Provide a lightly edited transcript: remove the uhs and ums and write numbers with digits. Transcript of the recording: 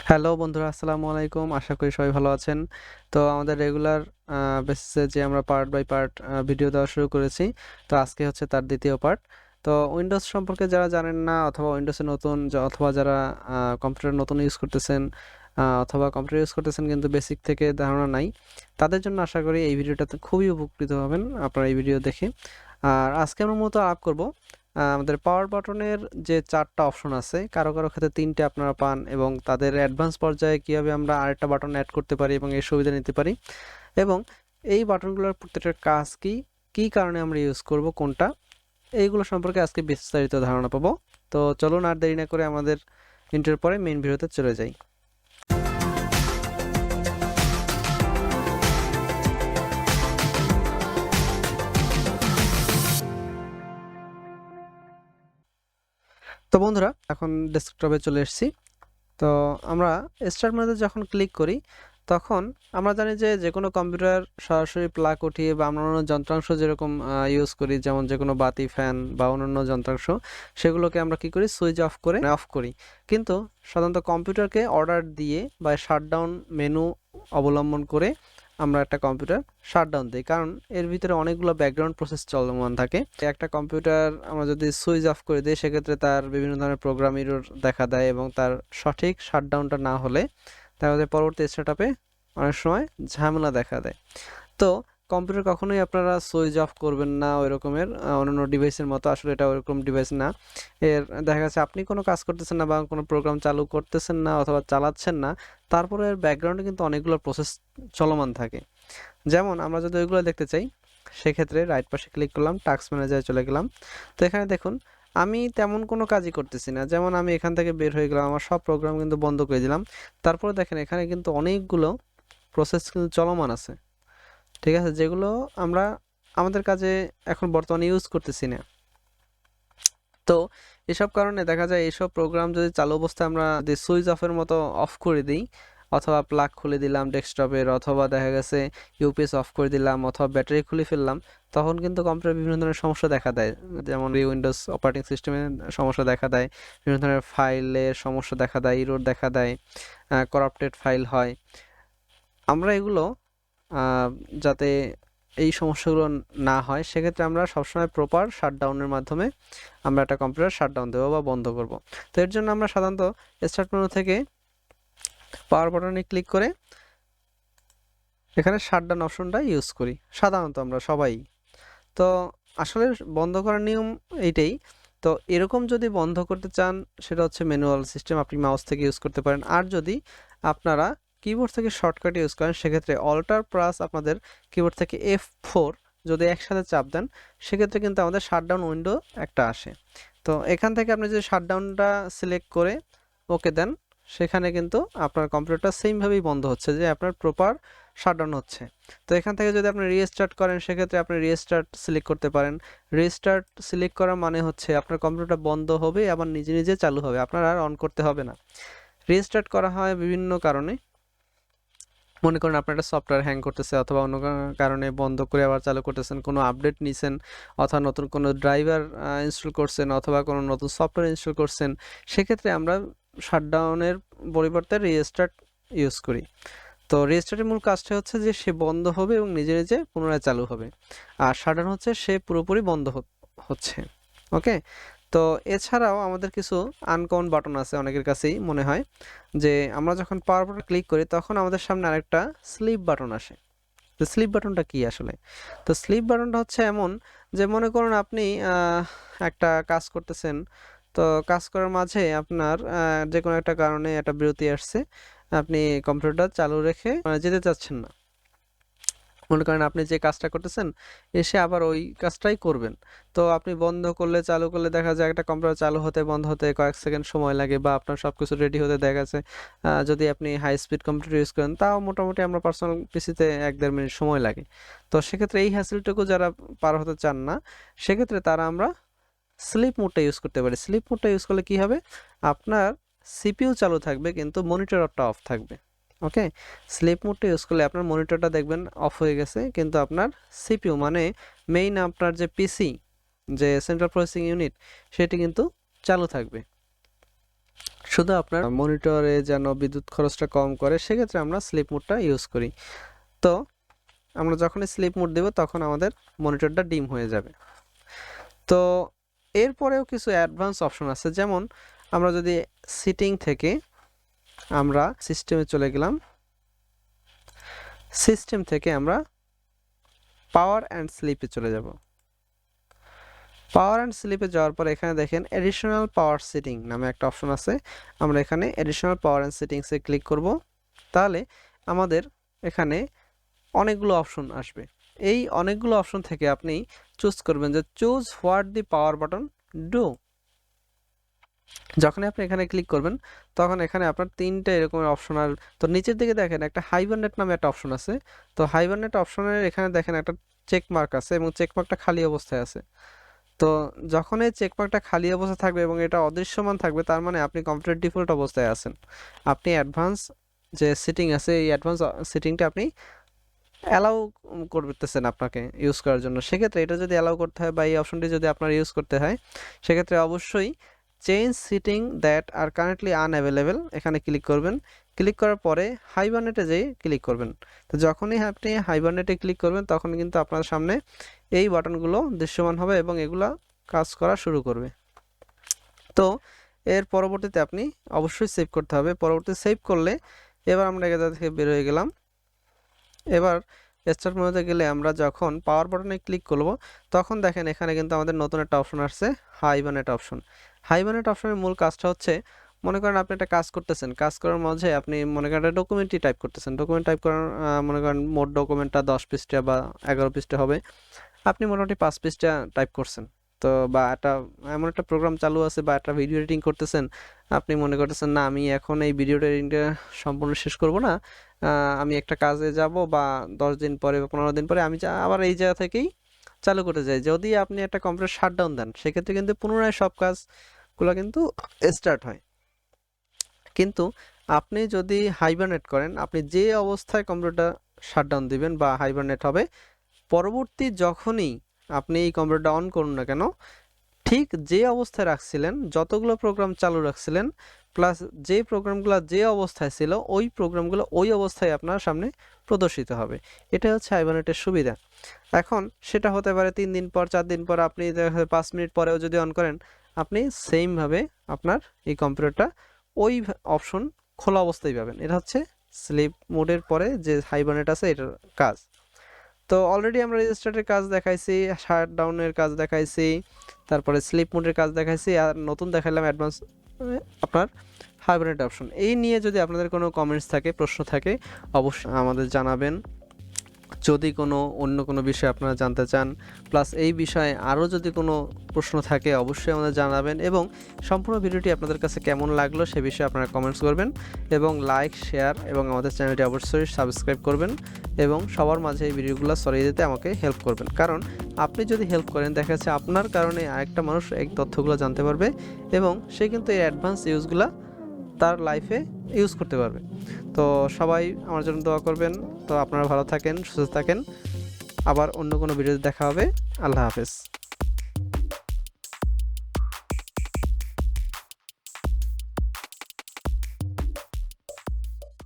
Hello বন্ধুরা, আসসালামু আলাইকুম। আশা করি সবাই ভালো আছেন। তো আমাদের রেগুলার বেসিসে যে আমরা পার্ট বাই পার্ট ভিডিও দেওয়া শুরু করেছি, তো আজকে হচ্ছে তার দ্বিতীয় পার্ট। তো উইন্ডোজ সম্পর্কে যারা জানেন না অথবা উইন্ডোজে নতুন অথবা যারা কম্পিউটার নতুন ইউজ করতেছেন অথবা কম্পিউটার ইউজ করতেছেন কিন্তু বেসিক থেকে ধারণা নাই, তাদের জন্য আশা করি এই ভিডিওটাতে খুবই উপকৃত হবেন আপনারা এই ভিডিও দেখে। আর আজকে আমরা মূলত আলাপ করব আমাদের পাওয়ার বাটনের যে ৪টা অপশন আছে, কারো কারো ক্ষেত্রে ৩টে আপনারা পান এবং তাদের অ্যাডভান্স পর্যায়ে কীভাবে আমরা আরেকটা বাটন অ্যাড করতে পারি এবং এর সুবিধা নিতে পারি, এবং এই বাটনগুলোর প্রত্যেকটার কাজ কি, কী কারণে আমরা ইউজ করব কোনটা, এইগুলো সম্পর্কে আজকে বিস্তারিত ধারণা পাবো। তো চলুন আর দেরি না করে আমাদের ইন্টার পরে মেইন ভিডিওতে চলে যাই। তো বন্ধুরা, এখন ডেস্কটপে চলে এসেছি। তো আমরা স্টার্ট মেনুতে যখন ক্লিক করি তখন আমরা জানি যে যে কোনো কম্পিউটার সরাসরি প্লাগ উঠিয়ে বা আমরা অন্যান্য যন্ত্রাংশ যেরকম ইউজ করি, যেমন যে কোনো বাতি, ফ্যান বা অন্যান্য যন্ত্রাংশ, সেগুলোকে আমরা কি করি, সুইচ অফ করে অফ করি। কিন্তু সাধারণত কম্পিউটারকে অর্ডার দিয়ে বা শাটডাউন মেনু অবলম্বন করে আমরা একটা কম্পিউটার শাটডাউন দিই, কারণ এর ভিতরে অনেকগুলো ব্যাকগ্রাউন্ড প্রসেস চলমান থাকে। একটা কম্পিউটার আমরা যদি সুইচ অফ করে দিই সেক্ষেত্রে তার বিভিন্ন ধরনের প্রোগ্রাম এরর দেখা দেয় এবং তার সঠিক শাটডাউনটা না হলে তাহলে পরবর্তী সেটআপে অনেক সময় ঝামেলা দেখা দেয়। তো কম্পিউটার কখনোই আপনারা সুইচ অফ করবেন না ওই রকমের অন্যান্য ডিভাইসের মতো। আসলে এটা ওইরকম ডিভাইস না। এর দেখা যাচ্ছে আপনি কোনো কাজ করতেছেন না বা কোনো প্রোগ্রাম চালু করতেছেন না অথবা চালাচ্ছেন না, তারপরে এর ব্যাকগ্রাউন্ডে কিন্তু অনেকগুলো প্রসেস চলমান থাকে। যেমন আমরা যদি ওইগুলো দেখতে চাই সেক্ষেত্রে রাইট পাশে ক্লিক করলাম, টাস্ক ম্যানেজারে চলে গেলাম। তো এখানে দেখুন আমি তেমন কোনো কাজই করতেছি না, যেমন আমি এখান থেকে বের হয়ে গেলাম, আমার সব প্রোগ্রাম কিন্তু বন্ধ করে দিলাম। তারপরে দেখেন এখানে কিন্তু অনেকগুলো প্রসেস কিন্তু চলমান আছে, ঠিক আছে, যেগুলো আমরা আমাদের কাজে এখন বর্তমানে ইউজ করতেছি না। তো এসব কারণে দেখা যায় এইসব প্রোগ্রাম যদি চালু অবস্থায় আমরা যদি সুইচ অফের মতো অফ করে দিই অথবা প্লাগ খুলে দিলাম ডেস্কটপের, অথবা দেখা গেছে ইউপিএস অফ করে দিলাম অথবা ব্যাটারি খুলে ফেললাম, তখন কিন্তু কম্পিউটার বিভিন্ন ধরনের সমস্যা দেখা দেয়। যেমন উইন্ডোজ অপারেটিং সিস্টেমের সমস্যা দেখা দেয়, বিভিন্ন ধরনের ফাইলের সমস্যা দেখা দেয়, ইরর দেখা দেয়, করাপ্টেড ফাইল হয়। আমরা এগুলো যাতে এই সমস্যাগুলো না হয় সেক্ষেত্রে আমরা সবসময় প্রপার শাটডাউনের মাধ্যমে আমরা একটা কম্পিউটার শাটডাউন দেবো বা বন্ধ করব। তো এর জন্য আমরা সাধারণত স্টার্ট মেনু থেকে পাওয়ার বাটনে ক্লিক করে এখানে শাটডাউন অপশনটা ইউজ করি সাধারণত আমরা সবাই। তো আসলে বন্ধ করার নিয়ম এইটাই। তো এরকম যদি বন্ধ করতে চান সেটা হচ্ছে ম্যানুয়াল সিস্টেম, আপনি মাউস থেকে ইউজ করতে পারেন। আর যদি আপনারা কিবোর্ড থেকে শর্টকাট ইউজ করেন সেক্ষেত্রে অল্টার প্লাস আপনাদের কিবোর্ড থেকে F4 যদি একসাথে চাপ দেন সেক্ষেত্রে কিন্তু আমাদের শাটডাউন উইন্ডো একটা আসে। তো এখান থেকে আপনি যদি শাটডাউনটা সিলেক্ট করে ওকে দেন সেখানে কিন্তু আপনার কম্পিউটারটা সেমভাবেই বন্ধ হচ্ছে, যে আপনার প্রপার শাটডাউন হচ্ছে। তো এখান থেকে যদি আপনি রিস্টার্ট করেন সেক্ষেত্রে আপনি রিস্টার্ট সিলেক্ট করতে পারেন। রিস্টার্ট সিলেক্ট করা মানে হচ্ছে আপনার কম্পিউটারটা বন্ধ হবে আবার নিজে নিজে চালু হবে, আপনার আর অন করতে হবে না। রিস্টার্ট করা হয় বিভিন্ন কারণে, মনে করেন আপনার একটা সফটওয়্যার হ্যাং করতেছে অথবা অন্য কারণে বন্ধ করে আবার চালু করতেছেন, কোনো আপডেট নিছেন অথবা নতুন কোনো ড্রাইভার ইনস্টল করছেন অথবা কোনো নতুন সফটওয়্যার ইনস্টল করছেন, সেক্ষেত্রে আমরা শাটডাউনের পরিবর্তে রিস্টার্ট ইউজ করি। তো রেজিস্টারের মূল কাজটা হচ্ছে যে সে বন্ধ হবে এবং নিজে নিজে পুনরায় চালু হবে, আর শাটডাউন হচ্ছে সে পুরোপুরি বন্ধ হচ্ছে। ওকে। তো এছাড়াও আমাদের কিছু আনকমন বাটন আছে অনেকের কাছেই মনে হয়, যে আমরা যখন পাওয়ার বাটন ক্লিক করি তখন আমাদের সামনে আরেকটা স্লিপ বাটন আসে। তো স্লিপ বাটনটা কি আসলে? তো স্লিপ বাটনটা হচ্ছে এমন যে মনে করুন আপনি একটা কাজ করতেছেন, তো কাজ করার মাঝে আপনার যে কোনো একটা কারণে একটা বিরতি আসছে, আপনি কম্পিউটারটা চালু রেখে যেতে চাচ্ছেন না। মনে করেন আপনি যে কাজটা করতেছেন এসে আবার ওই কাজটাই করবেন, তো আপনি বন্ধ করলে চালু করলে দেখা যায় একটা কম্পিউটার চালু হতে বন্ধ হতে কয়েক সেকেন্ড সময় লাগে, বা আপনার সবকিছু রেডি হতে দেখা গেছে যদি আপনি হাই স্পিড কম্পিউটার ইউজ করেন তাও মোটামুটি আমরা পার্সোনাল পিসিতে 1-1.5 মিনিট সময় লাগে। তো সেক্ষেত্রে এই হ্যাসেলটুকু যারা পার হতে চান না সেক্ষেত্রে তারা আমরা স্লিপ মোডটা ইউজ করতে পারি। স্লিপ মোডটা ইউজ করলে কি হবে, আপনার সিপিইউ চালু থাকবে কিন্তু মনিটরটা অফ থাকবে। ওকে। স্লিপ মোডটা ইউজ করলে আপনার মনিটরটা দেখবেন অফ হয়ে গেছে কিন্তু আপনার সিপিইউ মানে মেইন আপনার যে পিসি, যে সেন্ট্রাল প্রসেসিং ইউনিট, সেটি কিন্তু চালু থাকবে। শুধু আপনার মনিটরে যেন বিদ্যুৎ খরচটা কম করে সেক্ষেত্রে আমরা স্লিপ মোডটা ইউজ করি। তো আমরা যখনই স্লিপ মোড দেব তখন আমাদের মনিটরটা ডিম হয়ে যাবে। তো এরপরেও কিছু অ্যাডভান্স অপশন আছে, যেমন আমরা যদি সিটিং থেকে আমরা সিস্টেমে চলে গেলাম, সিস্টেম থেকে আমরা পাওয়ার অ্যান্ড স্লিপে চলে যাব। পাওয়ার অ্যান্ড স্লিপে যাওয়ার পর এখানে দেখেন এডিশনাল পাওয়ার সেটিং নামে একটা অপশন আছে। আমরা এখানে এডিশনাল পাওয়ার অ্যান্ড সেটিংসে ক্লিক করব। তাহলে আমাদের এখানে অনেকগুলো অপশন আসবে। এই অনেকগুলো অপশন থেকে আপনি চুজ করবেন যে choose what the power button do. যখন আপনি এখানে ক্লিক করবেন তখন এখানে আপনার তিনটে এরকমের অপশনাল, তো নিচের দিকে দেখেন একটা হাইবারনেট নামে একটা অপশন আছে। তো হাইবারনেট অপশনের এখানে দেখেন একটা চেক মার্ক আছে এবং চেক মার্কটা খালি অবস্থায় আছে। তো যখন এই চেকমার্কটা খালি অবস্থায় থাকবে এবং এটা অদৃশ্যমান থাকবে, তার মানে আপনি কম্পিউটার ডিফল্ট অবস্থায় আছেন। আপনি অ্যাডভান্স যে সেটিং আছে এই অ্যাডভান্স সেটিংটা আপনি অ্যালাউ করতেছেন আপনাকে ইউজ করার জন্য। সেক্ষেত্রে এটা যদি অ্যালাউ করতে হয় বা এই অপশনটি যদি আপনার ইউজ করতে হয় সেক্ষেত্রে অবশ্যই change setting that are currently unavailable এখানে ক্লিক করবেন। ক্লিক করার পরে হাইবারনেটে যেয়ে ক্লিক করবেন। তো যখনই আপনি হাইবারনেটে ক্লিক করবেন তখন কিন্তু আপনার সামনে এই বাটনগুলো দৃশ্যমান হবে এবং এগুলা কাজ করা শুরু করবে। তো এর পরবর্তীতে আপনি অবশ্যই সেভ করতে হবে। পরবর্তীতে সেভ করলে এবার আমরা এটা থেকে বের হয়ে গেলাম। এবার স্টার্ট মেনুতে গেলে আমরা যখন পাওয়ার বাটনে ক্লিক করব তখন দেখেন এখানে কিন্তু আমাদের নতুন একটা অপশন আসছে, হাইবারনেট অপশন। হাইবারনেট অপশনের মূল কাজটা হচ্ছে, মনে করেন আপনি একটা কাজ করতেছেন, কাজ করার মাঝে আপনি মনে করেন একটা ডকুমেন্টই টাইপ করতেছেন। ডকুমেন্ট টাইপ করার মনে করেন মোট ডকুমেন্টটা 10 পৃষ্ঠা বা 11 পৃষ্ঠা হবে, আপনি মোটামুটি 5 পৃষ্ঠা টাইপ করছেন। তো বা একটা এমন একটা প্রোগ্রাম চালু আছে বা একটা ভিডিও এডিটিং করতেছেন, আপনি মনে করতেছেন না আমি এখন এই ভিডিও এডিটিংটা সম্পূর্ণ শেষ করব না, আমি একটা কাজে যাব বা 10 দিন পরে বা 15 দিন পরে আমি আবার এই জায়গা থেকেই চালু করতে যাই। যদি আপনি একটা কম্পিউটার শাটডাউন দেন সেক্ষেত্রে কিন্তু পুনরায় সব কাজগুলো কিন্তু স্টার্ট হয়। কিন্তু আপনি যদি হাইবারনেট করেন, আপনি যে অবস্থায় কম্পিউটারটা শাটডাউন দিবেন বা হাইবারনেট হবে, পরবর্তী যখনই আপনি এই কম্পিউটারটা অন করুন না কেন, ঠিক যে অবস্থায় রাখছিলেন, যতগুলো প্রোগ্রাম চালু রাখছিলেন প্লাস যে প্রোগ্রামগুলো যে অবস্থায় ছিল ওই প্রোগ্রামগুলো ওই অবস্থায় আপনার সামনে প্রদর্শিত হবে। এটা হচ্ছে হাইবারনেটের সুবিধা। এখন সেটা হতে পারে 3 দিন পর, 4 দিন পর, আপনি 5 মিনিট পরেও যদি অন করেন, আপনি সেমভাবে আপনার এই কম্পিউটারটা ওই অপশন খোলা অবস্থায় পাবেন। এটা হচ্ছে স্লিপ মোডের পরে যে হাইবারনেট আছে এটার কাজ। তো অলরেডি আমরা রেজিস্টারের কাজ দেখাইছি, শাট ডাউনের কাজ দেখাইছি, তারপরে স্লিপ মোডের কাজ দেখাইছি, আর নতুন দেখাইলাম অ্যাডভান্স আপনার হাইব্রিড অপশন। এই নিয়ে যদি আপনাদের কোনো কমেন্টস থাকে, প্রশ্ন থাকে, অবশ্যই আমাদের জানাবেন। যদি কোনো অন্য কোনো বিষয় আপনারা জানতে চান, প্লাস এই বিষয়ে আরও যদি কোনো প্রশ্ন থাকে অবশ্যই আমাদের জানাবেন, এবং সম্পূর্ণ ভিডিওটি আপনাদের কাছে কেমন লাগলো সে বিষয়ে আপনারা কমেন্টস করবেন, এবং লাইক, শেয়ার এবং আমাদের চ্যানেলটি অবশ্যই সাবস্ক্রাইব করবেন, এবং সবার মাঝে এই ভিডিওগুলো ছড়িয়ে দিতে আমাকে হেল্প করবেন। কারণ আপনি যদি হেল্প করেন, দেখা যাচ্ছে আপনার কারণে আরেকটা মানুষ এই তথ্যগুলো জানতে পারবে এবং সে কিন্তু এই অ্যাডভান্স ইউজগুলো তার লাইফে ইউজ করতে পারবে। তো সবাই আমার জন্য দোয়া করবেন। তো আপনারা ভালো থাকেন, সুস্থ থাকেন। আবার অন্য কোনো ভিডিওতে দেখা হবে। আল্লাহ হাফেজ।